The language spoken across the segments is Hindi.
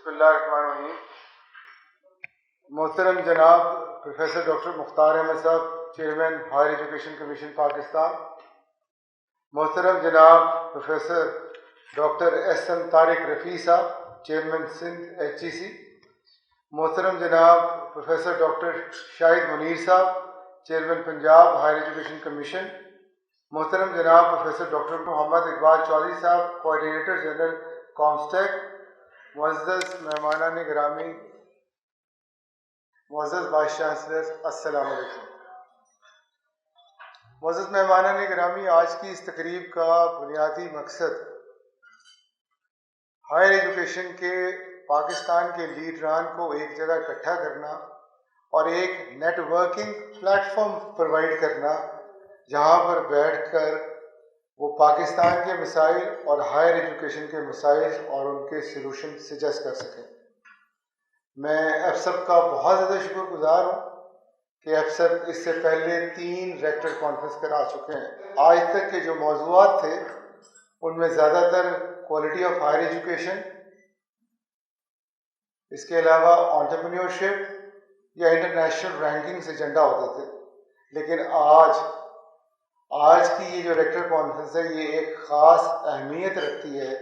बिस्मिल्लाहिर्रहमानिर्रहीम। मोहतरम जनाब प्रोफेसर डॉक्टर मुख्तार अहमद साहब, chairman higher education commission Pakistan, मोहतरम जनाब professor doctor S M. Tariq Rafi साहब, चेयरमैन सिंध HEC, मोहतरम जनाब प्रोफेसर डॉक्टर शाहिद मुनीर साहब, chairman Punjab higher education commission, मोहतरम जनाब प्रोफेसर डॉक्टर मोहम्मद इकबाल चौधरी साहब, कोऑर्डिनेटर जनरल कॉम्स्टेक, मुअज़्ज़ज़ मेहमानान गिरामी, मुअज़्ज़ज़ वाइस चांसलर, अस्सलाम वालेकुम। मुअज़्ज़ज़ मेहमानान गिरामी, आज की इस तकरीब का बुनियादी मकसद हायर एजुकेशन के पाकिस्तान के लीडरान को एक जगह इकट्ठा करना और एक नेटवर्किंग प्लेटफॉर्म प्रोवाइड करना, जहाँ पर बैठकर वो पाकिस्तान के मसाइल और हायर एजुकेशन के मसाइल और उनके सलूशन सजेस्ट कर सकें। मैं एफसब का बहुत ज़्यादा शुक्रगुजार हूँ कि एफसब इससे पहले 3 रेक्टर कॉन्फ्रेंस करा चुके हैं। आज तक के जो मौज़ूआत थे उनमें ज़्यादातर क्वालिटी ऑफ हायर एजुकेशन, इसके अलावा एंटरप्रेन्योरशिप या इंटरनेशनल रैंकिंग से एजेंडा होते थे। लेकिन आज की ये जो रेक्टर कॉन्फ्रेंस है, ये एक ख़ास अहमियत रखती है,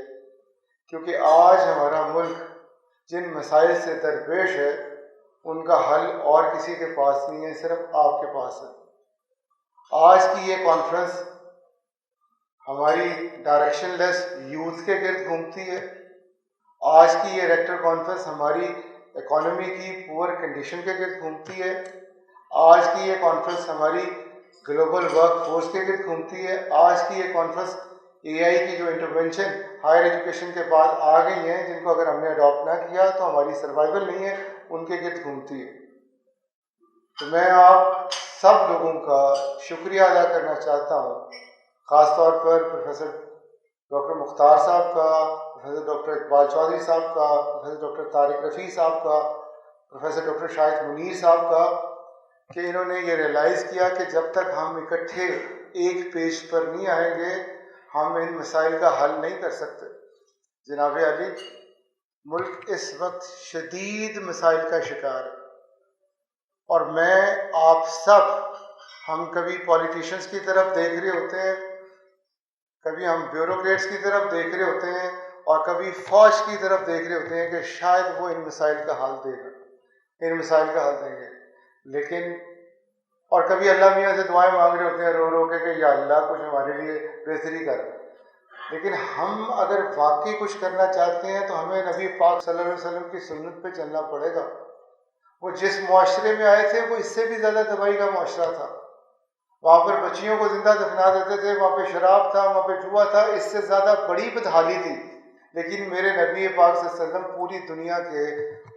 क्योंकि आज हमारा मुल्क जिन मसाइल से दरपेश है उनका हल और किसी के पास नहीं है, सिर्फ आपके पास है। आज की ये कॉन्फ्रेंस हमारी डायरेक्शनलेस यूथ के गिर्द घूमती है। आज की ये रेक्टर कॉन्फ्रेंस हमारी इकोनॉमी की पुअर कंडीशन के गिर्द घूमती है। आज की ये कॉन्फ्रेंस हमारी ग्लोबल वर्क फोर्स के गिर्द घूमती है। आज की ये कॉन्फ्रेंस AI की जो इंटरवेंशन हायर एजुकेशन के बाद आ गई हैं, जिनको अगर हमने अडॉप्ट ना किया तो हमारी सर्वाइवल नहीं है, उनके गिर्द घूमती है। तो मैं आप सब लोगों का शुक्रिया अदा करना चाहता हूँ, ख़ास तौर पर प्रोफेसर डॉक्टर मुख्तार साहब का, प्रोफेसर डॉक्टर इकबाल चौधरी साहब का, प्रोफेसर डॉक्टर तारिक रफ़ी साहब का, प्रोफेसर डॉक्टर शाहिद मुनीर साहब का, कि इन्होंने ये रियलाइज़ किया कि जब तक हम इकट्ठे एक पेज पर नहीं आएंगे हम इन मसाइल का हल नहीं कर सकते। जनाब अली, मुल्क इस वक्त शदीद मसाइल का शिकार है और मैं आप सब, हम कभी पॉलिटिशियंस की तरफ देख रहे होते हैं, कभी हम ब्यूरोक्रेट्स की तरफ देख रहे होते हैं और कभी फौज की तरफ देख रहे होते हैं कि शायद वो इन मसाइल का हल देगा, इन मसाइल का हल देंगे। लेकिन और कभी अल्लाह मियाँ से दुआएं मांग रहे होते हैं रो रो के या अल्लाह कुछ हमारे लिए बेहतरी कर। लेकिन हम अगर वाकई कुछ करना चाहते हैं तो हमें नबी पाक सल्लल्लाहु अलैहि वसल्लम की सुन्नत पे चलना पड़ेगा। वो जिस मुआशरे में आए थे वो इससे भी ज़्यादा तबाही का मुआशरा था। वहाँ पर बच्चियों को जिंदा दफना देते थे, वहाँ पे शराब था, वहाँ पे जुआ था, इससे ज़्यादा बड़ी बदहाली थी। लेकिन मेरे नबी पाक सल्लल्लाहु अलैहि वसल्लम पूरी दुनिया के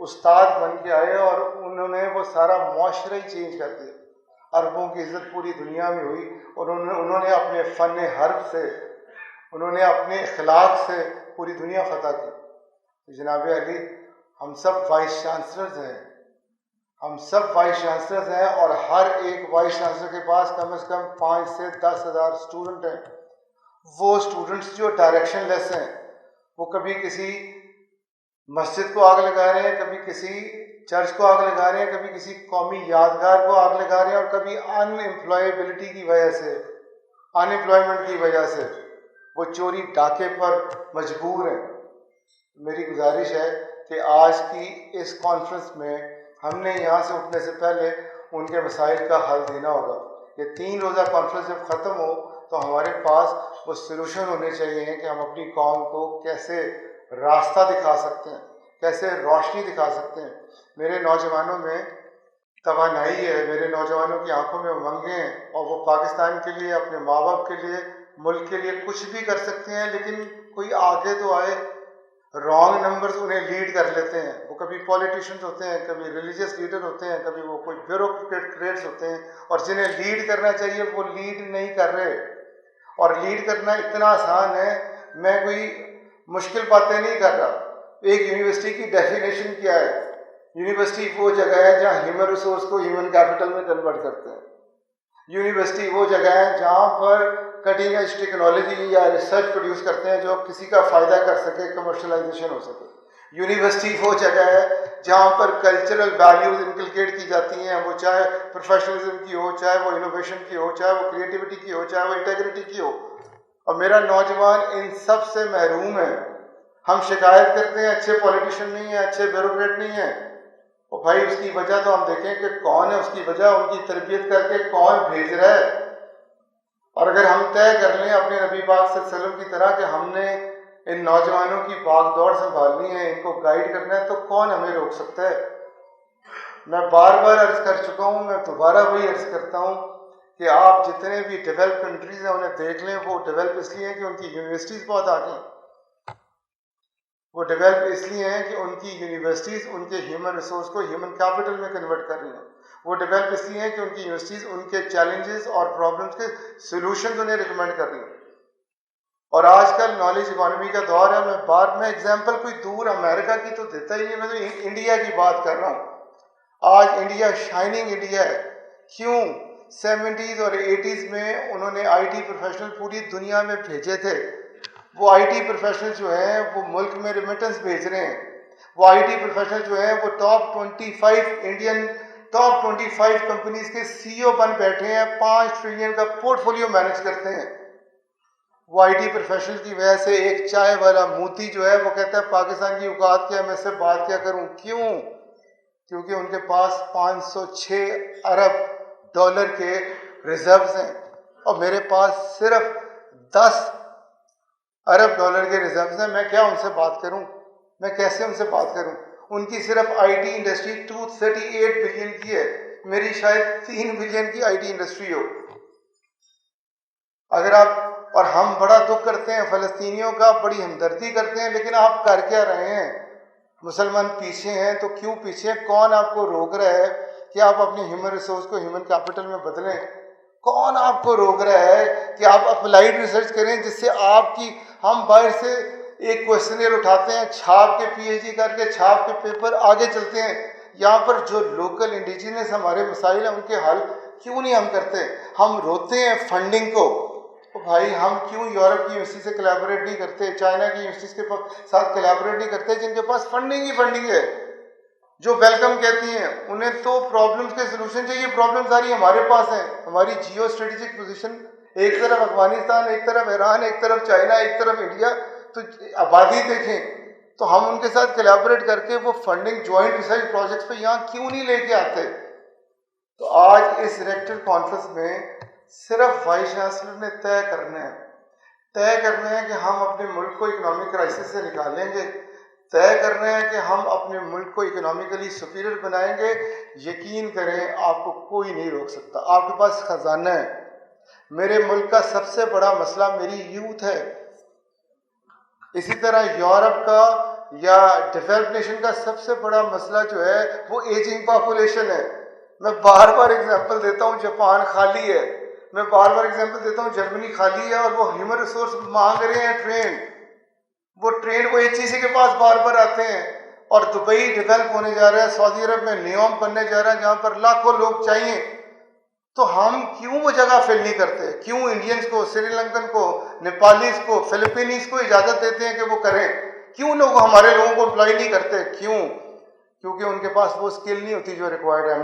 उस्ताद बन के आए और उन्होंने वो सारा मुआशरा ही चेंज कर दिया। अरबों की इज़्ज़त पूरी दुनिया में हुई और उन्होंने अपने फ़न हर्ब से, उन्होंने अपने अखलाक से पूरी दुनिया फतह की। तो जनाब अली, हम सब वाइस चांसलर्स हैं, हम सब वाइस चांसलर्स हैं और हर एक वाइस चांसलर के पास कम से कम 5 से 10 हज़ार स्टूडेंट हैं। वो स्टूडेंट्स जो डायरेक्शनलेस हैं, वो कभी किसी मस्जिद को आग लगा रहे हैं, कभी किसी चर्च को आग लगा रहे हैं, कभी किसी कौमी यादगार को आग लगा रहे हैं और कभी अनएम्प्लॉयबिलिटी की वजह से, अनएम्प्लॉयमेंट की वजह से वो चोरी डाके पर मजबूर हैं। मेरी गुजारिश है कि आज की इस कॉन्फ्रेंस में हमने यहाँ से उठने से पहले उनके मसाइल का हल देना होगा। ये 3 रोज़ा कॉन्फ्रेंस जब ख़त्म हो तो हमारे पास वो सलूशन होने चाहिए कि हम अपनी कौम को कैसे रास्ता दिखा सकते हैं, कैसे रोशनी दिखा सकते हैं। मेरे नौजवानों में तवानाई है, मेरे नौजवानों की आंखों में उमंगें हैं और वो पाकिस्तान के लिए, अपने माँ बाप के लिए, मुल्क के लिए कुछ भी कर सकते हैं। लेकिन कोई आगे तो आए, रॉन्ग नंबर्स उन्हें लीड कर लेते हैं। वो कभी पॉलिटिशियंस होते हैं, कभी रिलीजियस लीडर होते हैं, कभी वो कोई ब्यूरोक्रेट्स होते हैं और जिन्हें लीड करना चाहिए वो लीड नहीं कर रहे। और लीड करना इतना आसान है, मैं कोई मुश्किल बातें नहीं कर रहा। एक यूनिवर्सिटी की डेफिनेशन क्या है? यूनिवर्सिटी वो जगह है जहाँ ह्यूमन रिसोर्स को ह्यूमन कैपिटल में कन्वर्ट करते हैं। यूनिवर्सिटी वो जगह है जहाँ पर कटिंग एज टेक्नोलॉजी या रिसर्च प्रोड्यूस करते हैं जो किसी का फ़ायदा कर सके, कमर्शलाइजेशन हो सके। यूनिवर्सिटी वो जगह है जहाँ पर कल्चरल वैल्यूज इनकलकेट की जाती हैं, वो चाहे प्रोफेशनलिज्म की हो, चाहे वो इनोवेशन की हो, चाहे वो क्रिएटिविटी की हो, चाहे वो इंटेग्रिटी की हो। और मेरा नौजवान इन सब से महरूम है। हम शिकायत करते हैं अच्छे पॉलिटिशियन नहीं है, अच्छे ब्यूरोक्रेट नहीं है। और भाई उसकी वजह तो हम देखें कि कौन है उसकी वजह, उनकी तरबियत करके कौन भेज रहा है। और अगर हम तय कर लें अपने नबी पाक सल्लल्लाहु अलैहि वसल्लम की तरह कि हमने इन नौजवानों की भागदौड़ संभालनी है, इनको गाइड करना है, तो कौन हमें रोक सकता है। मैं बार बार अर्ज कर चुका हूँ, मैं दोबारा वही अर्ज करता हूँ कि आप जितने भी डेवलप कंट्रीज हैं उन्हें देख लें, वो डेवलप इसलिए हैं कि उनकी यूनिवर्सिटीज़ बहुत आगे हैं। वो डेवलप इसलिए हैं कि उनकी यूनिवर्सिटीज़ उनके ह्यूमन रिसोर्स को ह्यूमन कैपिटल में कन्वर्ट कर रही हैं। वो डेवलप इसलिए हैं कि उनकी यूनिवर्सिटीज़ उनके चैलेंजेस और प्रॉब्लम्स के सोल्यूशन उन्हें रिकमेंड कर रही हैं। और आजकल नॉलेज इकोनॉमी का दौर है। मैं बार में एग्जांपल कोई दूर अमेरिका की तो देता ही नहीं, मैं तो इंडिया की बात कर रहा हूँ। आज इंडिया शाइनिंग इंडिया है। क्यों? 70s और 80s में उन्होंने आईटी प्रोफेशनल पूरी दुनिया में भेजे थे। वो आईटी प्रोफेशनल जो हैं वो मुल्क में रिमिटेंस भेज रहे हैं। वो आईटी प्रोफेशनल जो हैं वो टॉप 25 कंपनीज के सीईओ बन बैठे हैं, 5 ट्रिलियन का पोर्टफोलियो मैनेज करते हैं। वो आईटी प्रोफेशनल की वजह से एक चाय वाला मोती जो है वो कहता है पाकिस्तान की औकात क्या है, मैं इससे बात क्या करूं। क्यों? क्योंकि उनके पास 506 अरब डॉलर के रिजर्व्स हैं और मेरे पास सिर्फ 10 अरब डॉलर के रिजर्व्स हैं। मैं क्या उनसे बात करूं? मैं कैसे उनसे बात करूं? उनकी सिर्फ आईटी इंडस्ट्री 238 बिलियन की है, मेरी शायद 3 बिलियन की आईटी इंडस्ट्री हो। अगर आप और हम बड़ा दुख करते हैं फ़लस्तीनियों का, बड़ी हमदर्दी करते हैं, लेकिन आप कर क्या रहे हैं? मुसलमान पीछे हैं तो क्यों पीछे हैं? कौन आपको रोक रहा है कि आप अपने ह्यूमन रिसोर्स को ह्यूमन कैपिटल में बदलें? कौन आपको रोक रहा है कि आप अप्लाइड रिसर्च करें जिससे आपकी, हम बाहर से एक क्वेश्चनर उठाते हैं, छाप के पीएचडी करके छाप के पेपर आगे चलते हैं। यहाँ पर जो लोकल इंडिजिनस हमारे मसाइल हैं उनके हल क्यों नहीं हम करते? हम रोते हैं फंडिंग को। तो भाई हम क्यों यूरोप की यूनिवर्सिटी से कोलैबोरेट नहीं करते, चाइना की यूनिवर्सिटीज़ के साथ कोलैबोरेट नहीं करते जिनके पास फंडिंग ही फंडिंग है, जो वेलकम कहती हैं। उन्हें तो प्रॉब्लम्स के सलूशन चाहिए, प्रॉब्लम सारी हमारे पास है। हमारी जियो स्ट्रेटेजिक पोजीशन, एक तरफ अफगानिस्तान, एक तरफ ईरान, एक तरफ चाइना, एक तरफ इंडिया, तो आबादी देखें। तो हम उनके साथ कोलैबोरेट करके वो फंडिंग ज्वाइंट रिसर्च प्रोजेक्ट्स पे यहाँ क्यों नहीं लेके आते? तो आज इस रेक्टर कॉन्फ्रेंस में सिर्फ वाइस चांसलर ने तय करना है कि हम अपने मुल्क को इकोनॉमिक क्राइसिस से निकालेंगे, तय करना है कि हम अपने मुल्क को इकोनॉमिकली सुपीरियर बनाएंगे। यकीन करें आपको कोई नहीं रोक सकता, आपके पास खजाना है। मेरे मुल्क का सबसे बड़ा मसला मेरी यूथ है। इसी तरह यूरोप का या डेवलप्ड नेशन का सबसे बड़ा मसला जो है वो एजिंग पॉपुलेशन है। मैं बार बार एग्जांपल देता हूँ, जापान खाली है। मैं बार बार एग्जांपल देता हूँ, जर्मनी खाली है और वो ह्यूमन रिसोर्स मांग रहे हैं ट्रेन। वो एचईसी के पास बार बार आते हैं। और दुबई डेवलप होने जा रहा है, सऊदी अरब में नियोम बनने जा रहा है जहाँ पर लाखों लोग चाहिए। तो हम क्यों वो जगह फिल नहीं करते? क्यों इंडियंस को, श्रीलंकन को, नेपालीज को, फिलिपीनीज को इजाज़त देते हैं कि वो करें? क्यों लोग हमारे लोगों को अप्लाई नहीं करते? क्यों? क्योंकि उनके पास वो स्किल नहीं होती जो रिक्वायर्ड है।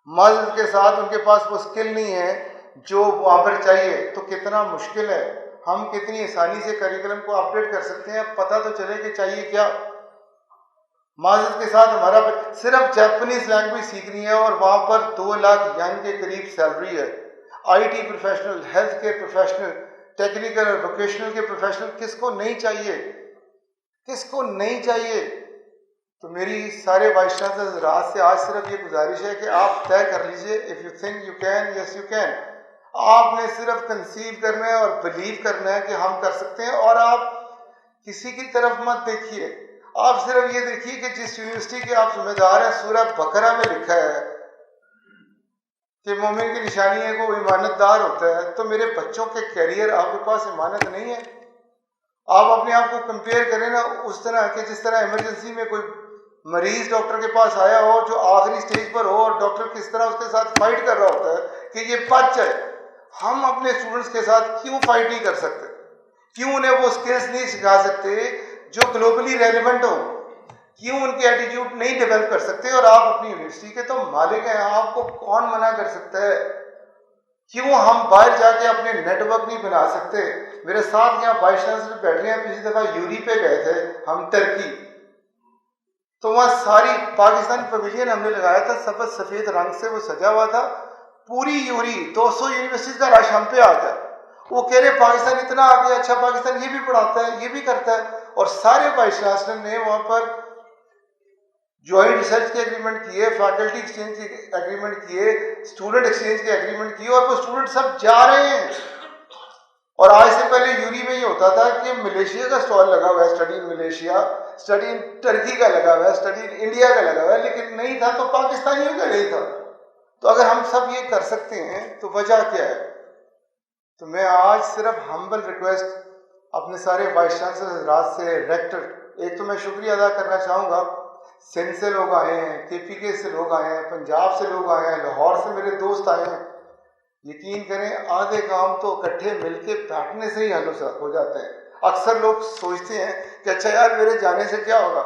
माजरत के साथ उनके पास वो स्किल नहीं है जो वहाँ पर चाहिए। तो कितना मुश्किल है, हम कितनी आसानी से करिकुलम को अपडेट कर सकते हैं, पता तो चले कि चाहिए क्या। माजरत के साथ हमारा सिर्फ जापानीज लैंग्वेज सीखनी है और वहाँ पर 2 लाख यान के करीब सैलरी है। IT professional, health care professional, technical और वोकेशनल के प्रोफेशनल किसको नहीं चाहिए? किसको नहीं चाहिए? तो मेरी सारे वाइस चांसलर हज़रात से आज सिर्फ ये गुजारिश है कि आप तय कर लीजिए, if you think you can, yes you can. आपने सिर्फ कंसीव करना है और बिलीव करना है कि हम कर सकते हैं। और आप किसी की तरफ मत देखिए, आप सिर्फ ये देखिए कि जिस यूनिवर्सिटी के आप जिम्मेदार हैं, सूरह बकरा में लिखा है कि मोमिन की निशानी है कि वो ईमानतदार होता है। तो मेरे बच्चों के कैरियर आपके पास ईमानत नहीं है। आप अपने आप को कंपेयर करें ना उस तरह के जिस तरह इमरजेंसी में कोई मरीज डॉक्टर के पास आया हो जो आखिरी स्टेज पर हो और डॉक्टर किस तरह उसके साथ फाइट कर रहा होता है कि ये बच जाए। हम अपने स्टूडेंट्स के साथ क्यों फाइट नहीं कर सकते? क्यों उन्हें वो स्किल्स नहीं सिखा सकते जो ग्लोबली रेलिवेंट हो, क्यों उनके एटीट्यूड नहीं डेवलप कर सकते? और आप अपनी यूनिवर्सिटी के तो मालिक हैं, आपको कौन मना कर सकता है? क्यों हम बाहर जाके अपने नेटवर्क नहीं बना सकते? मेरे साथ यहाँ वाइस चांसलर बैठे हैं, पिछली दफा यूरी पे गए थे हम टर्की, तो वहाँ सारी पाकिस्तान पवेलियन हमने लगाया था, सबज सफेद रंग से वो सजा हुआ था, पूरी यूरी 200 यूनिवर्सिटीज का रश हम पे आ गया। वो कह रहे पाकिस्तान इतना आगे, अच्छा पाकिस्तान ये भी पढ़ाता है, ये भी करता है। और सारे वाइस चांसलर ने वहाँ पर ज्वाइंट रिसर्च के एग्रीमेंट किए, फैकल्टी एक्सचेंज के एग्रीमेंट किए, स्टूडेंट एक्सचेंज के एग्रीमेंट किए, और वो स्टूडेंट सब जा रहे हैं। और आज से पहले यूरी में ये होता था कि मलेशिया का स्टॉल लगा हुआ है, study in Malaysia, study in Turkey का लगा हुआ है, स्टडी इन इंडिया का लगा हुआ है, लेकिन नहीं था तो पाकिस्तानियों का नहीं था। तो अगर हम सब ये कर सकते हैं तो वजह क्या है? तो मैं आज सिर्फ हम्बल रिक्वेस्ट अपने सारे वाइस चांसलर हजरात से, रेक्टर, एक तो मैं शुक्रिया अदा करना चाहूँगा, सिंध से लोग आए हैं, KPK से लोग आए हैं, पंजाब से लोग आए हैं, लाहौर से मेरे दोस्त आए हैं। यकीन करें आधे काम तो इकट्ठे मिलके बैठने से ही हल हो जाते हैं। अक्सर लोग सोचते हैं कि अच्छा यार मेरे जाने से क्या होगा,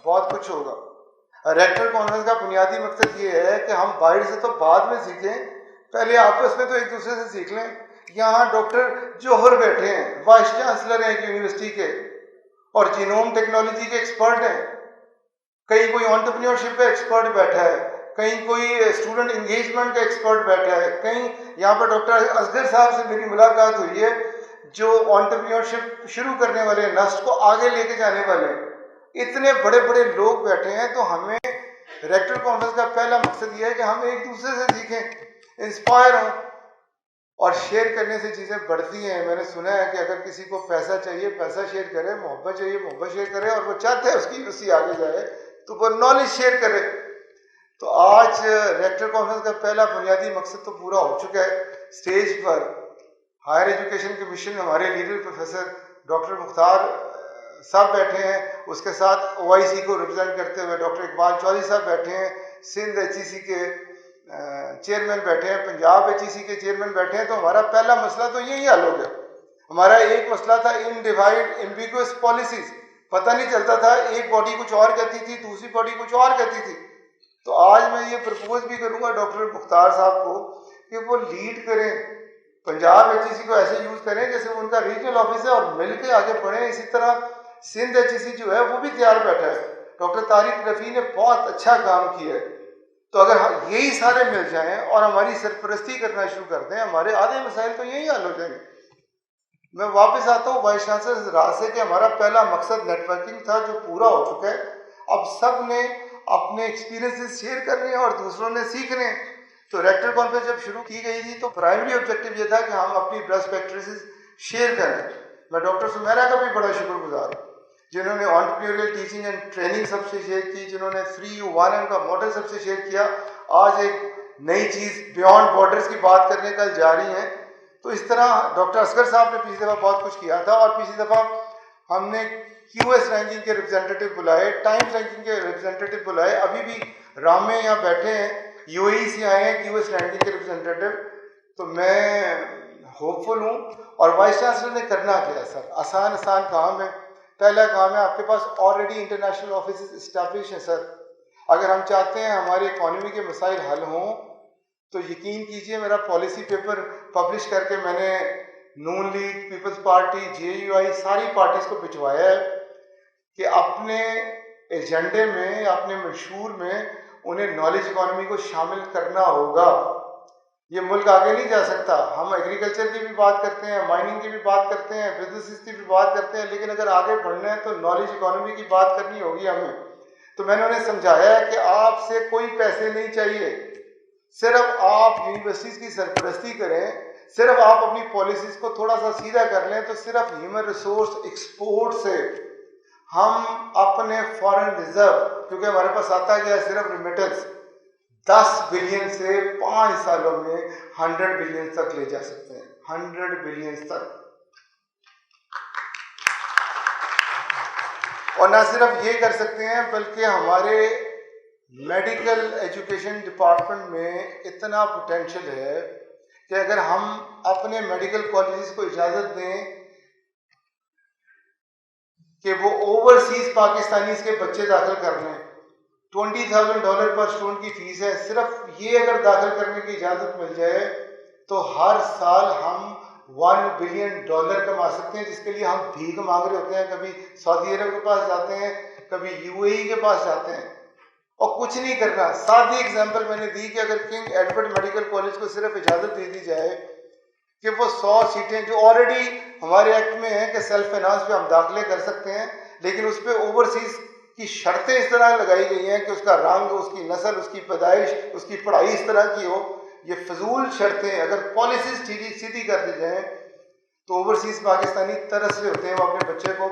बहुत कुछ होगा। रेक्टर कॉन्फ्रेंस का बुनियादी मकसद ये है कि हम बाहर से तो बाद में सीखें, पहले आपस में तो एक दूसरे से सीख लें। यहाँ डॉक्टर जौहर बैठे हैं, वाइस चांसलर हैं एक यूनिवर्सिटी के, और जीनोम टेक्नोलॉजी के एक्सपर्ट हैं। कहीं कोई एंटरप्रेन्योरशिप का एक्सपर्ट बैठा है, कहीं कोई स्टूडेंट इंगेजमेंट का एक्सपर्ट बैठा है, कहीं यहाँ पर डॉक्टर असगर साहब से मेरी मुलाकात हुई है जो एंटरप्रेन्योरशिप शुरू करने वाले, नस्ट को आगे लेके जाने वाले। इतने बड़े बड़े लोग बैठे हैं, तो हमें रेक्टर कॉन्फ्रेंस का पहला मकसद ये है कि हम एक दूसरे से सीखें, इंस्पायर हों, और शेयर करने से चीज़ें बढ़ती हैं। मैंने सुना है कि अगर किसी को पैसा चाहिए पैसा शेयर करे, मोहब्बत चाहिए मोहब्बत शेयर करे, और वो चाहते हैं उसकी यूनिवर्सिटी आगे जाए तो वो नॉलेज शेयर करे। तो आज रेक्टर कॉन्फ्रेंस का पहला बुनियादी मकसद तो पूरा हो चुका है। स्टेज पर हायर एजुकेशन कमीशन में हमारे लीडर प्रोफेसर डॉक्टर मुख्तार साहब बैठे हैं, उसके साथ OIC को रिप्रेजेंट करते हुए डॉक्टर इकबाल चौधरी साहब बैठे हैं, सिंध HEC के चेयरमैन बैठे हैं, पंजाब HEC के चेयरमैन बैठे हैं। तो हमारा पहला मसला तो यही हल हो गया। हमारा एक मसला था इनडिवाइड एम्बिगुअस पॉलिसीज, पता नहीं चलता था, एक बॉडी कुछ और कहती थी, दूसरी बॉडी कुछ और कहती थी। तो आज मैं ये प्रपोज भी करूंगा डॉक्टर मुख्तार साहब को कि वो लीड करें, पंजाब HEC को ऐसे यूज करें जैसे उनका रीजनल ऑफिस है, और मिलकर आगे बढ़ें। इसी तरह सिंध HEC जो है वो भी तैयार बैठा है, डॉक्टर तारिक रफ़ी ने बहुत अच्छा काम किया है। तो अगर यही सारे मिल जाएं और हमारी सरपरस्ती करना शुरू कर दें, हमारे आधे मसाइल तो यही हल हो जाएंगे। मैं वापस आता हूँ वाइस चांसलर राज से कि हमारा पहला मकसद नेटवर्किंग था जो पूरा हो चुका है। अब सब ने अपने एक्सपीरियंसेस शेयर करने हैं और दूसरों ने सीखने हैं। तो रेक्टर कॉन्फ्रेंस जब शुरू की गई थी तो प्राइमरी ऑब्जेक्टिव ये था कि हम अपनी बेस्ट प्रैक्टिसेस शेयर करें। मैं डॉक्टर सुमेरा का भी बड़ा शुक्रगुजार हूँ जिन्होंने एंटरप्रेन्योरियल टीचिंग एंड ट्रेनिंग सबसे शेयर की, जिन्होंने 3U1M का मॉडल सबसे शेयर किया। आज एक नई चीज़ बियॉन्ड बॉर्डर्स की बात करने कल जा रही हैं। तो इस तरह डॉक्टर असगर साहब ने पिछली दफ़ा बहुत कुछ किया था, और पिछली दफ़ा हमने QS रैंकिंग के रिप्रेजेंटेटिव बुलाए, टाइम्स रैंकिंग के रिप्रेजेंटेटिव बुलाए। अभी भी रामे यहाँ बैठे हैं, UAE से आए हैं QS रैंकिंग के रिप्रेजेंटेटिव। तो मैं होपफुल हूँ। और वाइस चांसलर ने करना क्या है सर? आसान काम है। पहला काम है, आपके पास ऑलरेडी इंटरनेशनल ऑफिस इस्टेब्लिश है सर। अगर हम चाहते हैं हमारी इकॉनमी के मसाइल हल हों तो यकीन कीजिए, मेरा पॉलिसी पेपर पब्लिश करके मैंने नून लीग, पीपल्स पार्टी, JUI सारी पार्टीज को भिजवाया है कि अपने एजेंडे में, अपने मंशूर में उन्हें नॉलेज इकॉनमी को शामिल करना होगा। ये मुल्क आगे नहीं जा सकता। हम एग्रीकल्चर की भी बात करते हैं, माइनिंग की भी बात करते हैं, बिजनेस की भी बात करते हैं, लेकिन अगर आगे बढ़ना है तो नॉलेज इकॉनमी की बात करनी होगी हमें। तो मैंने उन्हें समझाया है कि आपसे कोई पैसे नहीं चाहिए, सिर्फ आप यूनिवर्सिटीज़ की सरपरस्ती करें, सिर्फ आप अपनी पॉलिसीज़ को थोड़ा सा सीधा कर लें, तो सिर्फ ह्यूमन रिसोर्स एक्सपोर्ट से हम अपने फॉरेन रिजर्व, क्योंकि हमारे पास आता गया सिर्फ रिमिटेंस, 10 बिलियन से 5 सालों में 100 बिलियन तक ले जा सकते हैं, 100 बिलियन तक। और ना सिर्फ ये कर सकते हैं, बल्कि हमारे मेडिकल एजुकेशन डिपार्टमेंट में इतना पोटेंशियल है कि अगर हम अपने मेडिकल कॉलेजेस को इजाज़त दें कि वो ओवरसीज पाकिस्तानीज के बच्चे दाखिल कर लें। $20,000 पर स्टूडेंट की फीस है। सिर्फ ये अगर दाखिल करने की इजाज़त मिल जाए तो हर साल हम $1 बिलियन कमा सकते हैं, जिसके लिए हम भीख मांग रहे होते हैं। कभी सऊदी अरब के पास जाते हैं, कभी यूएई के पास जाते हैं और कुछ नहीं करना। सादी एग्जांपल मैंने दी कि अगर किंग एडवर्ड मेडिकल कॉलेज को सिर्फ इजाज़त दे दी जाए कि वो 100 सीटें जो ऑलरेडी हमारे एक्ट में है कि सेल्फ फाइनेंस पे हम दाखिले कर सकते हैं, लेकिन उस पर ओवरसीज की शर्तें इस तरह लगाई गई हैं कि उसका रंग, उसकी नस्ल, उसकी पैदाइश, उसकी पढ़ाई इस तरह की हो। ये फजूल शर्तें अगर पॉलिसीज सीधी कर दी जाए तो ओवरसीज पाकिस्तानी तरस रहे होते हैं वो अपने बच्चे को।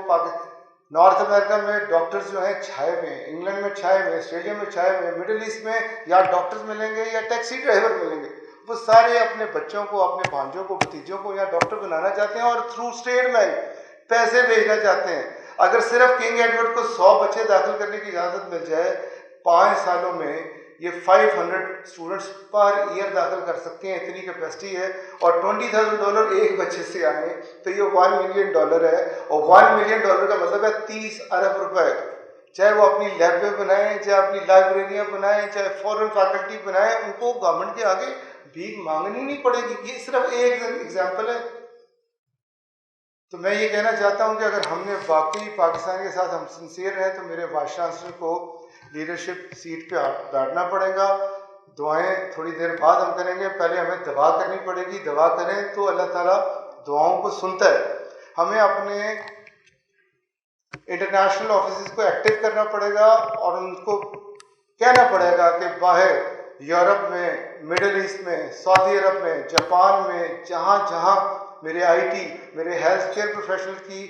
नॉर्थ अमेरिका में डॉक्टर्स जो हैं छाए हुए हैं, इंग्लैंड में छाए हुए हैं, ऑस्ट्रेलिया में छाए हुए हैं, मिडिल ईस्ट में या डॉक्टर्स मिलेंगे या टैक्सी ड्राइवर मिलेंगे। वो सारे अपने बच्चों को, अपने भांजों को, भतीजों को यहाँ डॉक्टर बनाना चाहते हैं और थ्रू स्टेट बैंक पैसे भेजना चाहते हैं। अगर सिर्फ किंग एडवर्ड को 100 बच्चे दाखिल करने की इजाज़त मिल जाए, 5 सालों में ये 500 स्टूडेंट्स पर ईयर दाखिल कर सकते हैं, इतनी कैपेसिटी है। और $20,000 एक बच्चे से आए तो ये $1 मिलियन है, और $1 मिलियन का मतलब है 30 अरब रुपए। चाहे वो अपनी लैब बनाएं, चाहे अपनी लाइब्रेरियाँ बनाएं, चाहे फॉरेन फैकल्टी बनाएं, उनको गवर्नमेंट के आगे भीख मांगनी नहीं पड़ेगी। ये सिर्फ एक एग्जाम्पल है। तो मैं ये कहना चाहता हूँ कि अगर हमने वाकई पाकिस्तान के साथ हम सिंसियर रहे तो मेरे वाइस चांसलर को लीडरशिप सीट पे बैठना पड़ेगा। दुआएं थोड़ी देर बाद हम करेंगे, पहले हमें दवा करनी पड़ेगी। दवा करें तो अल्लाह ताला दुआओं को सुनता है। हमें अपने इंटरनेशनल ऑफिस को एक्टिव करना पड़ेगा और उनको कहना पड़ेगा कि बाहर यूरोप में, मिडिल ईस्ट में, सऊदी अरब में, जापान में, जहाँ जहाँ मेरे आईटी, मेरे हेल्थ केयर प्रोफेशनल की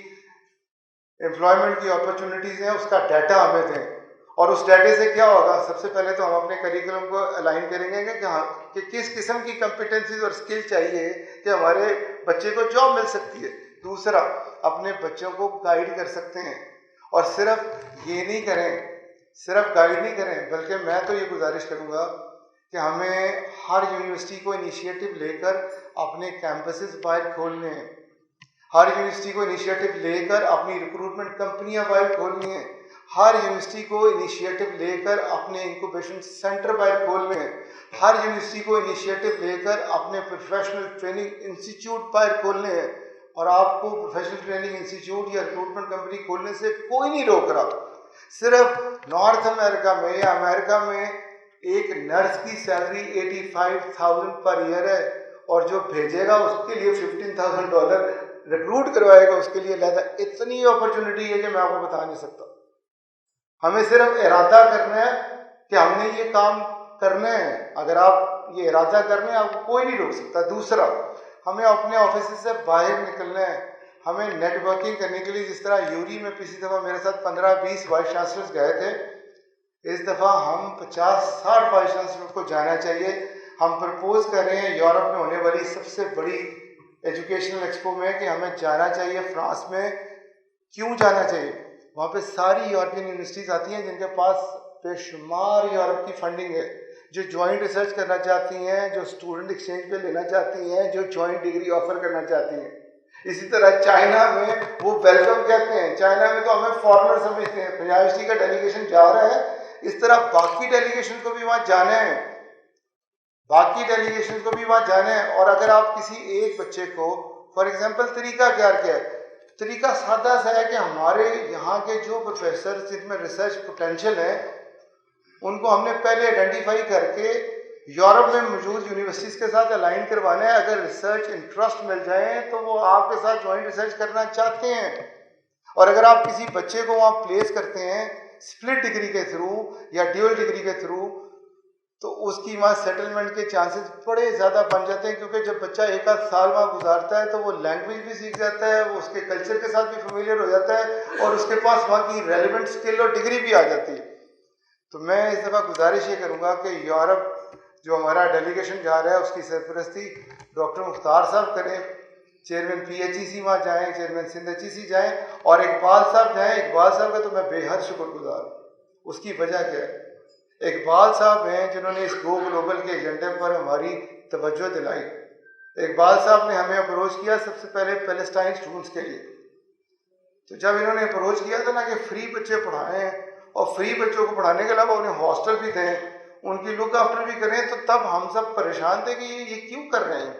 एम्प्लॉयमेंट की अपॉर्चुनिटीज़ हैं, उसका डाटा हमें दें। और उस डाटे से क्या होगा, सबसे पहले तो हम अपने करिकुलम को अलाइन करेंगे कि किस किस्म की कम्पिटेंसीज और स्किल चाहिए कि हमारे बच्चे को जॉब मिल सकती है। दूसरा, अपने बच्चों को गाइड कर सकते हैं। और सिर्फ ये नहीं करें, सिर्फ गाइड नहीं करें, बल्कि मैं तो ये गुजारिश करूँगा कि हमें हर यूनिवर्सिटी को इनिशिएटिव लेकर अपने कैंपसेस बाहर खोलने हैं। हर यूनिवर्सिटी को इनिशिएटिव लेकर अपनी रिक्रूटमेंट कंपनियां बाहर खोलनी हैं। हर यूनिवर्सिटी को इनिशिएटिव लेकर अपने इंक्यूबेशन सेंटर बाहर खोलने हैं। हर यूनिवर्सिटी को इनिशिएटिव लेकर अपने प्रोफेशनल ट्रेनिंग इंस्टीट्यूट बाहर खोलने हैं। और आपको प्रोफेशनल ट्रेनिंग इंस्टीट्यूट या रिक्रूटमेंट कंपनी खोलने से कोई नहीं रोक रहा। सिर्फ नॉर्थ अमेरिका में या अमेरिका में एक नर्स की सैलरी 85,000 पर ईयर है, और जो भेजेगा उसके लिए $15,000 रिक्रूट करवाएगा उसके लिए अलग। इतनी अपॉर्चुनिटी है कि मैं आपको बता नहीं सकता। हमें सिर्फ इरादा करना है कि हमने ये काम करना है। अगर आप ये इरादा करने हैं, आपको कोई नहीं रोक सकता। दूसरा, हमें अपने ऑफिस से बाहर निकलना है। हमें नेटवर्किंग करने के लिए, जिस तरह यूरी में पिछली दफ़ा मेरे साथ 15-20 वाइस चांसलर्स गए थे, इस दफ़ा हम 50-60 वाइस चांसलर को जाना चाहिए। हम प्रपोज कर रहे हैं यूरोप में होने वाली सबसे बड़ी एजुकेशनल एक्सपो में कि हमें जाना चाहिए फ्रांस में। क्यों जाना चाहिए? वहाँ पे सारी यूरोपियन यूनिवर्सिटीज़ आती हैं जिनके पास बेशुमार यूरोप की फंडिंग है, जो जॉइंट रिसर्च करना चाहती हैं, जो स्टूडेंट एक्सचेंज पे लेना चाहती हैं, जो जॉइंट डिग्री ऑफर करना चाहती हैं। इसी तरह चाइना में वो वेलकम कहते हैं। चाइना में तो हमें फॉरेनर समझते हैं। यूनिवर्सिटी का डेलीगेशन जा रहा है, इस तरह बाकी डेलीगेशन को भी वहाँ जाना है, बाकी डेलीगेशन को भी वहाँ जाना है। और अगर आप किसी एक बच्चे को, फॉर एग्जांपल, तरीका क्या है? तरीका सादा सा है कि हमारे यहाँ के जो प्रोफेसर जिनमें रिसर्च पोटेंशियल है, उनको हमने पहले आइडेंटिफाई करके यूरोप में मौजूद यूनिवर्सिटीज़ के साथ अलाइन करवाना है। अगर रिसर्च इंटरेस्ट मिल जाए तो वो आपके साथ जॉइंट रिसर्च करना चाहते हैं। और अगर आप किसी बच्चे को वहाँ प्लेस करते हैं स्प्लिट डिग्री के थ्रू या ड्यूअल डिग्री के थ्रू, तो उसकी वहाँ सेटलमेंट के चांसेस बड़े ज़्यादा बन जाते हैं। क्योंकि जब बच्चा 1 आध साल वहाँ गुजारता है तो वो लैंग्वेज भी सीख जाता है, वो उसके कल्चर के साथ भी फेमिलियर हो जाता है, और उसके पास वहाँ की रेलिवेंट स्किल और डिग्री भी आ जाती है। तो मैं इस दफ़ा गुजारिश ये करूँगा कि यूरोप जो हमारा डेलीगेशन जा रहा है उसकी सरपरस्ती डॉक्टर मुख्तार साहब करें। चेयरमैन PHEC वहाँ जाएँ, चेयरमैन सिंध HEC जाएँ, और इकबाल साहब जाएँ। इकबाल साहब का तो मैं बेहद शुक्रगुजार हूँ। उसकी वजह क्या है? इकबाल साहब हैं जिन्होंने इस गो ग्लोबल के एजेंडे पर हमारी तवज्जो दिलाई। इकबाल साहब ने हमें अप्रोच किया सबसे पहले पैलेस्टाइन स्टूडेंट्स के लिए तो जब इन्होंने अप्रोच किया था ना कि फ्री बच्चे पढ़ाएं और फ्री बच्चों को पढ़ाने के अलावा उन्हें हॉस्टल भी दें, उनकी लुक आफ्टर भी करें, तो तब हम सब परेशान थे कि ये क्यों कर रहे हैं।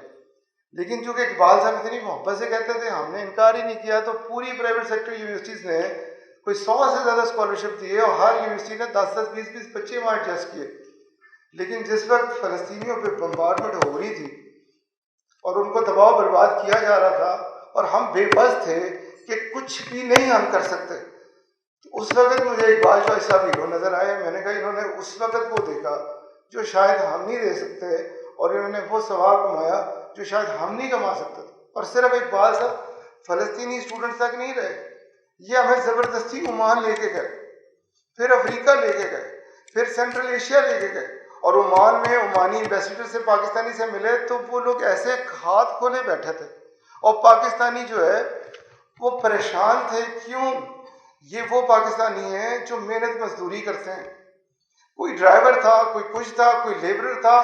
लेकिन चूंकि इकबाल साहब इतनी मोहब्बत से कहते थे, हमने इनकार ही नहीं किया। तो पूरी प्राइवेट सेक्टर यूनिवर्सिटीज़ ने कोई 100 से ज़्यादा स्कॉलरशिप दिए और हर यूनिवर्सिटी ने 10-10, 20-20 बच्चे वहाँ एडजस्ट किए। लेकिन जिस वक्त फ़लस्तीनियों पर बम्बार्डमेंट हो रही थी और उनको दबाव बर्बाद किया जा रहा था और हम बेबस थे कि कुछ भी नहीं हम कर सकते, तो उस वक्त मुझे इकबाल चौधरी साहब हीरो नज़र आए। मैंने कहा इन्होंने उस वक्त वो देखा जो शायद हम नहीं दे सकते, और इन्होंने वो सवाब कमाया जो शायद हम नहीं कमा सकते थे। और सिर्फ इकबाल साहब फ़लस्तीनी स्टूडेंट्स तक नहीं रहे, ये हमें ज़बरदस्ती ओमान लेके गए, फिर अफ्रीका लेके गए, फिर सेंट्रल एशिया लेके गए। और ओमान में ओमानी एम्बेसडर से पाकिस्तानी से मिले तो वो लोग ऐसे हाथ खोले बैठे थे, और पाकिस्तानी जो है वो परेशान थे। क्यों? ये वो पाकिस्तानी हैं जो मेहनत मजदूरी करते हैं। कोई ड्राइवर था, कोई कुछ था, कोई लेबरर था,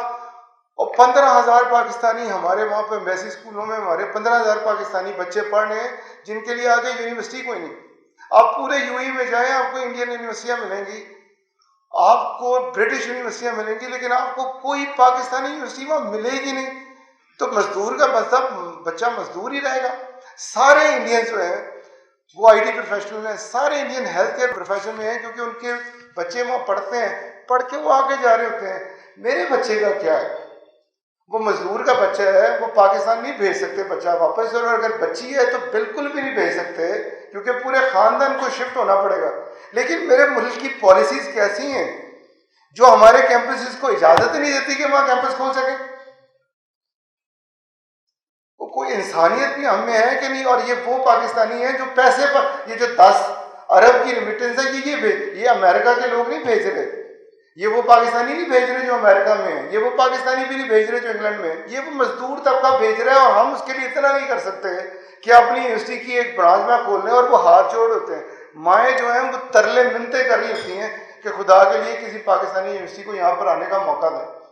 और 15,000 पाकिस्तानी हमारे वहाँ पे एम्बेसी स्कूलों में हमारे 15,000 पाकिस्तानी बच्चे पढ़ रहे हैं, जिनके लिए आगे यूनिवर्सिटी कोई नहीं। आप पूरे यूएई में जाएं, आपको इंडियन यूनिवर्सिटियाँ मिलेंगी, आपको ब्रिटिश यूनिवर्सिटियाँ मिलेंगी, लेकिन आपको कोई पाकिस्तानी यूनिवर्सिटी वहाँ मिलेगी नहीं। तो मजदूर का मतलब बच्चा मजदूर ही रहेगा। सारे इंडियन जो हैं वो आईटी प्रोफेशनल हैं, सारे इंडियन हेल्थ केयर प्रोफेशन में हैं, क्योंकि उनके बच्चे वहाँ पढ़ते हैं, पढ़ के वो आगे जा रहे होते हैं। मेरे बच्चे का क्या है? वो मजदूर का बच्चा है, वो पाकिस्तान नहीं भेज सकते बच्चा वापस, और अगर बच्ची है तो बिल्कुल भी नहीं भेज सकते, क्योंकि पूरे ख़ानदान को शिफ्ट होना पड़ेगा। लेकिन मेरे मुल्क की पॉलिसीज़ कैसी हैं जो हमारे कैंपसेस को इजाज़त ही नहीं देती कि वहाँ कैंपस खोल सकें। कोई इंसानियत भी हम में है कि नहीं? और ये वो पाकिस्तानी है जो पैसे पर, ये जो 10 अरब की रिमिटेंस है, ये अमेरिका के लोग नहीं भेज रहे, ये वो पाकिस्तानी नहीं भेज रहे जो अमेरिका में है, ये वो पाकिस्तानी भी नहीं भेज रहे जो इंग्लैंड में है, ये वो मजदूर तबका भेज रहा है। और हम उसके लिए इतना नहीं कर सकते कि अपनी यूनिवर्सिटी की एक ब्रांच में खोल लें, और वो हाथ जोड़ होते हैं। माएँ जो हैं वो तरले मिन्नतें कर रही होती हैं कि खुदा के लिए किसी पाकिस्तानी यूनिवर्सिटी को यहाँ पर आने का मौका दें।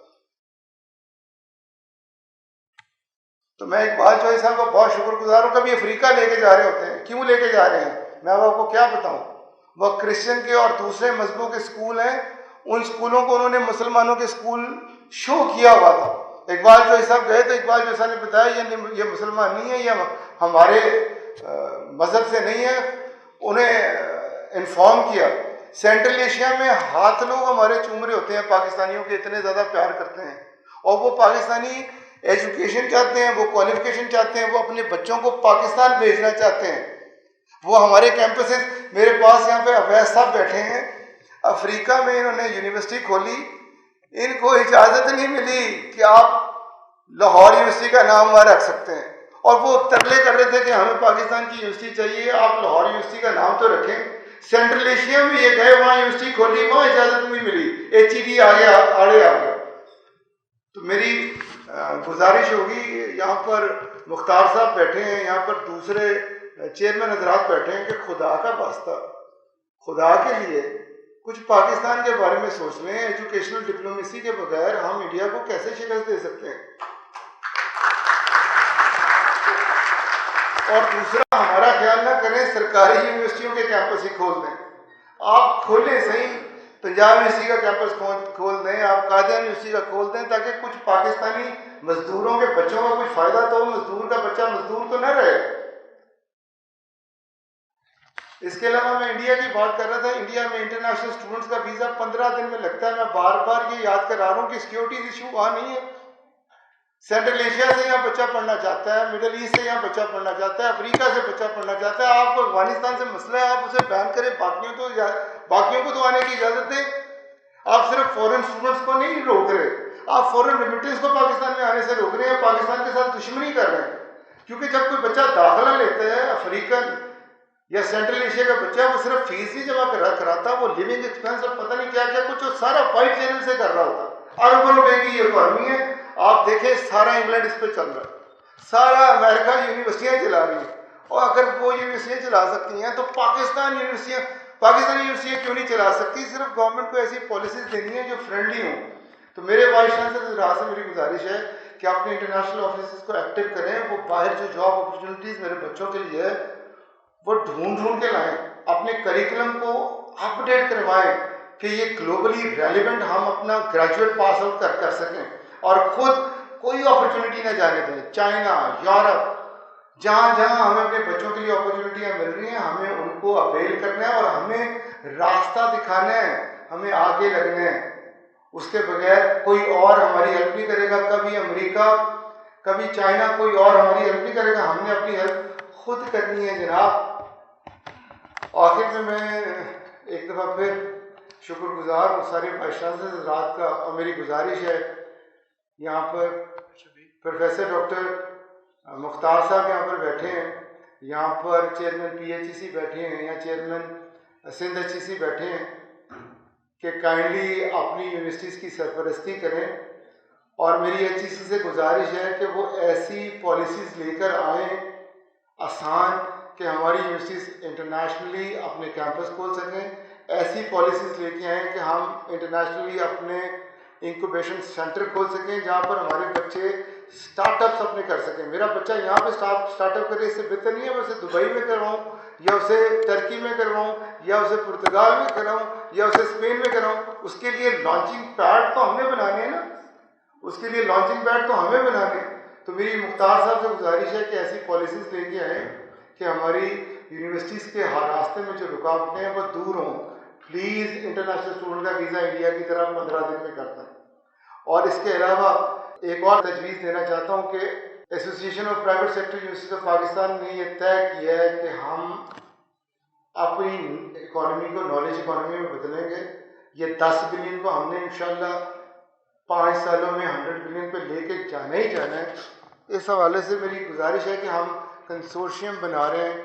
तो मैं इकबाल चौधरी साहब का बहुत शुक्रगुजार हूँ। कभी अफ्रीका लेके जा रहे होते हैं, क्यों लेके जा रहे हैं मैं आपको क्या बताऊँ। वह क्रिश्चियन के और दूसरे मजहबों के स्कूल हैं, उन स्कूलों को उन्होंने मुसलमानों के स्कूल शो किया हुआ था। इकबाल चौधरी साहब गए तो इकबाल चौधरी साहब ने बताया ये मुसलमान नहीं है, ये हमारे मज़हब से नहीं है। उन्हें इन्फॉर्म किया। सेंट्रल एशिया में हाथ लोग हमारे चूम रहे होते हैं, पाकिस्तानियों के इतने ज़्यादा प्यार करते हैं, और वो पाकिस्तानी एजुकेशन चाहते हैं, वो क्वालिफिकेशन चाहते हैं, वो अपने बच्चों को पाकिस्तान भेजना चाहते हैं। वो हमारे कैंपसेस, मेरे पास यहाँ पे अवैध साहब बैठे हैं, अफ्रीका में इन्होंने यूनिवर्सिटी खोली, इनको इजाज़त नहीं मिली कि आप लाहौर यूनिवर्सिटी का नाम वहाँ रख सकते हैं, और वो तरले कर रहे थे कि हमें पाकिस्तान की यूनिवर्सिटी चाहिए, आप लाहौर यूनिवर्सिटी का नाम तो रखें। सेंट्रल एशिया में ये गए, वहाँ यूनिवर्सिटी खोली, वहाँ इजाज़त नहीं मिली, HED आगे आ गया। तो मेरी गुजारिश होगी, यहाँ पर मुख्तार साहब बैठे हैं, यहाँ पर दूसरे चेयरमैन हजरात बैठे हैं, कि खुदा का वास्ता, खुदा के लिए कुछ पाकिस्तान के बारे में सोच लें। एजुकेशनल डिप्लोमेसी के बगैर हम इंडिया को कैसे शिकस्त दे सकते हैं? और दूसरा, हमारा ख्याल ना करें सरकारी यूनिवर्सिटियों के कैंपस ही खोल दें। आप खोलें सही, पंजाब यूनिवर्सिटी का कैंपस खोल दें, आप कादियान यूनिवर्सिटी का खोल दें, ताकि कुछ पाकिस्तानी मजदूरों के बच्चों का कुछ फ़ायदा तो, मजदूर का बच्चा मजदूर तो न रहे। इसके अलावा मैं इंडिया की बात कर रहा था। इंडिया में इंटरनेशनल स्टूडेंट्स का वीज़ा 15 दिन में लगता है। मैं बार बार ये याद करा रहा हूँ कि सिक्योरिटीज इशू वहाँ नहीं है। सेंट्रल एशिया से यहाँ बच्चा पढ़ना चाहता है, मिडल ईस्ट से यहाँ बच्चा पढ़ना चाहता है, अफ्रीका से बच्चा पढ़ना चाहता है। आपको अफगानिस्तान से मसला है, आप उसे बैन करें, बाकियों को तो आने की इजाज़त दें। आप सिर्फ फॉरेन स्टूडेंट्स को नहीं रोक रहे, आप फॉरेन रिमिटेंस को पाकिस्तान में आने से रोक रहे हैं, पाकिस्तान के साथ दुश्मनी कर रहे हैं। क्योंकि जब कोई बच्चा दाखिला लेता है, अफ्रीकन या सेंट्रल एशिया का बच्चा, वो सिर्फ फीस ही जमा कराता, वो लिविंग एक्सपेंस और पता नहीं क्या क्या कुछ, वो सारा वाइट चैनल से कर रहा होता। अरबों रुपए की इकॉनमी है। आप देखें, सारा इंग्लैंड इस पर चल रहा है, सारा अमेरिका यूनिवर्सिटियाँ चला रही है। और अगर वो यूनिवर्सिटियाँ चला सकती हैं तो पाकिस्तानी यूनिवर्सिटियाँ क्यों नहीं चला सकती? सिर्फ गवर्नमेंट को ऐसी पॉलिसीज देनी है जो फ्रेंडली हों। तो मेरे वाइस चांसलर से मेरी गुजारिश है कि अपने इंटरनेशनल ऑफिस को एक्टिव करें। वो बाहर जो जॉब अपॉर्चुनिटीज़ मेरे बच्चों के लिए है वो ढूंढ ढूंढ के लाएं, अपने करिकुलम को अपडेट करवाएं कि ये ग्लोबली रेलिवेंट हम अपना ग्रेजुएट पास आउट कर सकें और खुद कोई अपॉर्चुनिटी ना जाने दें। चाइना, यूरोप, जहाँ जहाँ हमें अपने बच्चों के लिए अपॉर्चुनिटियाँ मिल रही हैं, हमें उनको अवेल करना है और हमें रास्ता दिखाना है, हमें आगे लगना है। उसके बगैर कोई और हमारी हेल्प नहीं करेगा। कभी अमेरिका, कभी चाइना, कोई और हमारी हेल्प नहीं करेगा, हमने अपनी हेल्प खुद करनी है जनाब। आखिर में मैं एक दफ़ा फिर शुक्रगुजार हूँ सारे भाईचारे से रात का, और मेरी गुजारिश है यहाँ पर प्रोफेसर डॉक्टर मुख्तार साहब यहाँ पर बैठे हैं, यहाँ पर चेयरमैन PHEC बैठे हैं, या चेयरमैन सिंध HEC बैठे हैं, कि काइंडली अपनी यूनिवर्सिटीज़ की सरपरस्ती करें। और मेरी HEC से गुजारिश है कि वो ऐसी पॉलिसीज़ लेकर आएँ आसान कि हमारी यूनिवर्सिटीज़ इंटरनेशनली अपने कैंपस खोल सकें। ऐसी पॉलिसीज़ लेके आएँ कि हम इंटरनेशनली अपने इंक्यूबेशन सेंटर खोल सकें, जहाँ पर हमारे बच्चे स्टार्टअप्स अपने कर सकें। मेरा बच्चा यहाँ पे स्टार्टअप करे, इससे बेहतर नहीं है मैं उसे दुबई में करवाऊँ, या उसे टर्की में करवाऊँ, या उसे पुर्तगाल में कराऊँ, या उसे स्पेन में कराऊँ। उसके लिए लॉन्चिंग पैड तो हमने बनाने हैं ना, उसके लिए लॉन्चिंग पैड तो हमें बनाने हैं। तो मेरी मुख्तार साहब से गुजारिश है कि ऐसी पॉलिसीज़ लेके आएँ कि हमारी यूनिवर्सिटीज़ के हर रास्ते में जो रुकावटें हैं वो दूर हों। प्लीज़ इंटरनेशनल स्टूडेंट का वीज़ा इंडिया की तरह 15 दिन में करता है। और इसके अलावा एक और तजवीज़ देना चाहता हूँ कि association of private sector university of Pakistan ने ये तय किया है कि हम अपनी इकॉनमी को नॉलेज इकॉनमी में बदलेंगे। ये 10 बिलियन को हमने इंशाल्लाह 5 सालों में 100 बिलियन पे लेके जाना ही जाना है। इस हवाले से मेरी गुजारिश है कि हम कंसोर्शियम बना रहे हैं,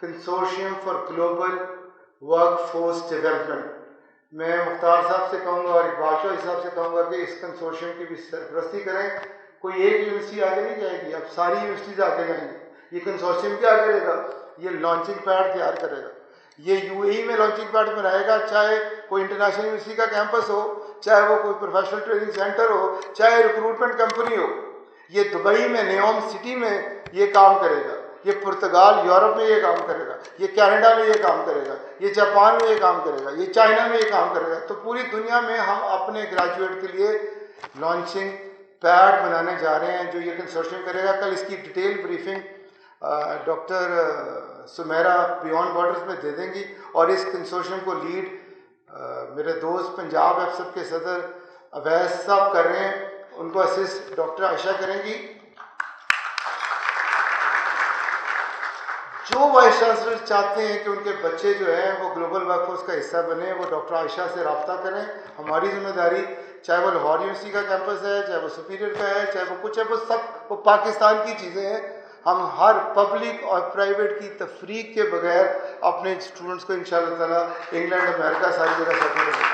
consortium for global work force development. मैं मुख्तार साहब से कहूँगा और इकबाल शाह साहब से कहूँगा कि इस कंसोर्शियम की भी सरपरस्ती करें। कोई एक यूनिवर्सिटी आगे नहीं जाएगी, अब सारी यूनिवर्सिटीज़ आगे जाएंगी। ये कंसोर्शियम क्या करेगा? ये लॉन्चिंग पैड तैयार करेगा। ये UAE में लॉन्चिंग पैड बनाएगा, चाहे कोई इंटरनेशनल यूनिवर्सिटी का कैंपस हो, चाहे वो कोई प्रोफेशनल ट्रेनिंग सेंटर हो, चाहे रिक्रूटमेंट कंपनी हो। ये दुबई में नेओम सिटी में ये काम करेगा, ये पुर्तगाल यूरोप में ये काम करेगा, ये कनाडा में ये काम करेगा, ये जापान में ये काम करेगा, ये चाइना में ये काम करेगा। तो पूरी दुनिया में हम अपने ग्रेजुएट के लिए लॉन्चिंग पैड बनाने जा रहे हैं जो ये कंसोर्शियम करेगा। कल इसकी detail briefing doctor Sumera beyond borders में दे देंगी। और इस कंसोर्शियम को लीड मेरे दोस्त पंजाब एफसब के सदर अवैस साहब कर रहे हैं, उनको असिस्ट डॉक्टर आयशा करेंगी। जो वाइस चांसलर चाहते हैं कि उनके बच्चे जो हैं वो ग्लोबल वर्कफोर्स का हिस्सा बने, वो डॉक्टर आयशा से रब्ता करें। हमारी जिम्मेदारी, चाहे वो लाहौर यूनिवर्सिटी का कैंपस है, चाहे वो सुपीरियर का है, चाहे वो कुछ है, वो सब वो पाकिस्तान की चीज़ें हैं। हम हर पब्लिक और प्राइवेट की तफरीक के बगैर अपने स्टूडेंट्स को इंशाअल्लाह ताला इंग्लैंड, अमेरिका, सारी जगह सेटल करेंगे।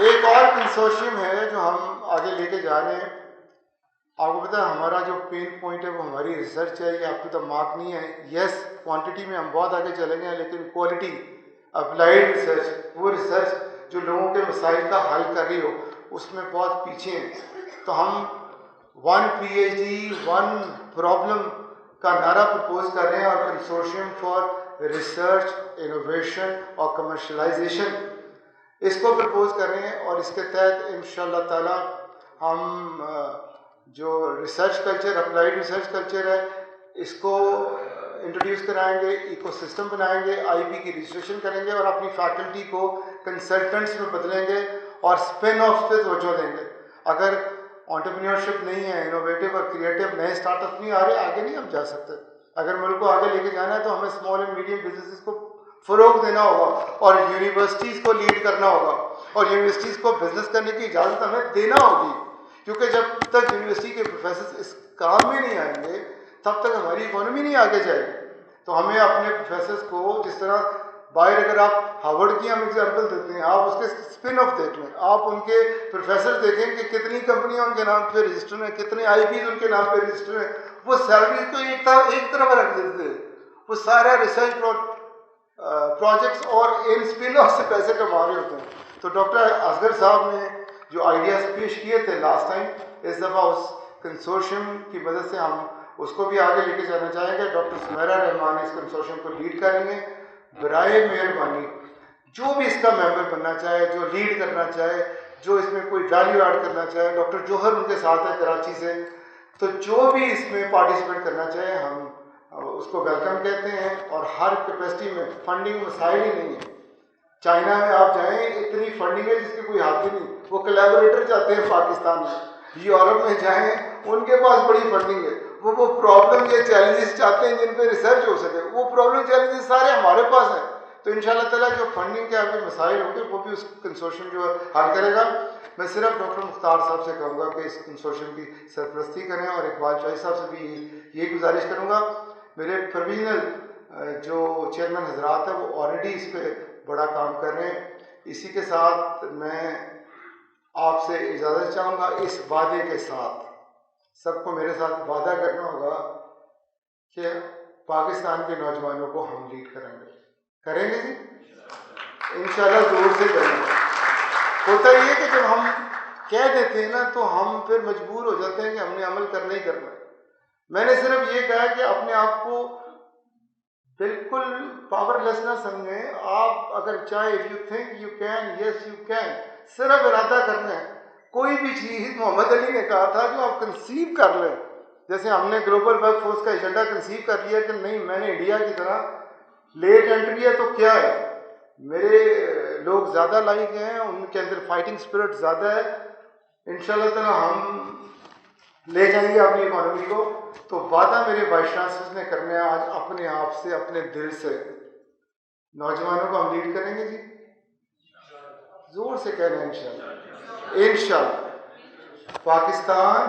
एक और कंसोर्शियम है जो हम आगे लेके जा रहे हैं। आपको पता है हमारा जो पेन पॉइंट है वो हमारी रिसर्च है। ये आपको तो मार्क नहीं है। यस, क्वांटिटी में हम बहुत आगे चले गए हैं, लेकिन क्वालिटी, अप्लाइड रिसर्च, वो रिसर्च जो लोगों के मसाइल का हल कर रही हो, उसमें बहुत पीछे हैं। तो हम 1 PhD 1 प्रॉब्लम का नारा प्रपोज कर रहे हैं और कंसोर्शियम फॉर रिसर्च, इनोवेशन और कमर्शलाइजेशन इसको प्रपोज कर रहे हैं। और इसके तहत इंशाअल्लाह ताला हम जो research culture, applied research culture है, इसको इंट्रोड्यूस कराएंगे, इकोसिस्टम बनाएंगे, IP की रजिस्ट्रेशन करेंगे और अपनी फैकल्टी को कंसल्टेंट्स में बदलेंगे और स्पिन ऑफ पे तवज्जो देंगे। अगर एंटरप्रेन्योरशिप नहीं है, इनोवेटिव और क्रिएटिव नए स्टार्टअप नहीं आ रहे, आगे नहीं हम जा सकते। अगर मुल्क को आगे लेके जाना है तो हमें स्मॉल एंड मीडियम बिजनेसेस को फ़रोग देना होगा और यूनिवर्सिटीज़ को लीड करना होगा और यूनिवर्सिटीज़ को बिजनेस करने की इजाज़त हमें देना होगी। क्योंकि जब तक यूनिवर्सिटी के प्रोफेसर इस काम में नहीं आएंगे तब तक हमारी इकोनॉमी नहीं आगे जाएगी। तो हमें अपने प्रोफेसर्स को, जिस तरह बाहर अगर आप हार्वर्ड की हम एग्जाम्पल देते हैं, आप उसके स्पिन ऑफ देख लें, आप उनके प्रोफेसर देखें कि कितनी कंपनियां उनके नाम पे रजिस्टर हैं, कितने IPs उनके नाम पे रजिस्टर हैं। वो सैलरी को एक तरफ रख देते हैं, वो सारा रिसर्च प्रोजेक्ट्स और इन स्पिन ऑफ से पैसे कमा रहे होते हैं। तो डॉक्टर असगर साहब ने जो आइडियाज़ पेश किए थे लास्ट टाइम, इस दफ़ा उस कंसोर्शियम की मदद से हम उसको भी आगे लेके जाना चाहेंगे। डॉक्टर सुमेरा रहमान इस कंसोर्शियम को लीड करेंगे। बराए मेहरबानी जो भी इसका मेंबर बनना चाहे, जो लीड करना चाहे, जो इसमें कोई वैल्यू ऐड करना चाहे, डॉक्टर जौहर उनके साथ है कराची से, तो जो भी इसमें पार्टिसिपेट करना चाहे हम उसको वेलकम कहते हैं। और हर कैपेसिटी में फंडिंग मसाइल ही नहीं है। चाइना में आप जाएं, इतनी फंडिंग है जिसकी कोई हाथ ही नहीं। वो कोलैबोरेटर चाहते हैं पाकिस्तान में। यूरोप में जाएं, उनके पास बड़ी फंडिंग है। वो प्रॉब्लम या चैलेंजेस चाहते हैं जिन पे रिसर्च हो सके। वो प्रॉब्लम चैलेंजेस सारे हमारे पास हैं। तो इंशाल्लाह ताला जो फंडिंग के आपके मसाइल होंगे वो भी उस कंसोर्शियम जो हल करेगा। मैं सिर्फ डॉक्टर मुख्तार साहब से कहूँगा कि इस कंसोर्शियम की सरपरस्ती करें, और इकबाल चौधरी साहब से भी यही गुजारिश करूँगा। मेरे प्रोविजनल जो चेयरमैन हजरात हैं वो ऑलरेडी इस पर बड़ा काम कर रहे हैं। इसी के साथ मैं आपसे इजाज़त चाहूँगा, इस वादे के साथ सबको मेरे साथ वादा करना होगा कि पाकिस्तान के नौजवानों को हम लीड करेंगे जी, इंशाल्लाह ज़ोर से करेंगे। होता ये है कि जब हम कह देते हैं ना तो हम फिर मजबूर हो जाते हैं कि हमने अमल करना ही करना है। मैंने सिर्फ ये कहा कि अपने आप को बिल्कुल पावरलेस ना समझें। आप अगर चाहे, if you think you can, yes you can, सिर्फ इरादा करना है। कोई भी चीज़, मोहम्मद अली ने कहा था, जो आप कंसीव कर लें। जैसे हमने ग्लोबल वर्कफोर्स का एजेंडा कंसीव कर लिया कि नहीं, मैंने इंडिया की तरह लेट एंट्री है तो क्या है, मेरे लोग ज़्यादा लाइक हैं, उनके अंदर फाइटिंग स्पिरिट ज़्यादा है, इंशाल्लाह ताला हम ले जाएंगे अपनी इकॉनमी को। तो वादा मेरे वाइस चांसलर ने करने आज अपने आप से, अपने दिल से, नौजवानों को हम लीड करेंगे जी, जोर से कह रहे हैं इंशाल्लाह। इंशाल्लाह पाकिस्तान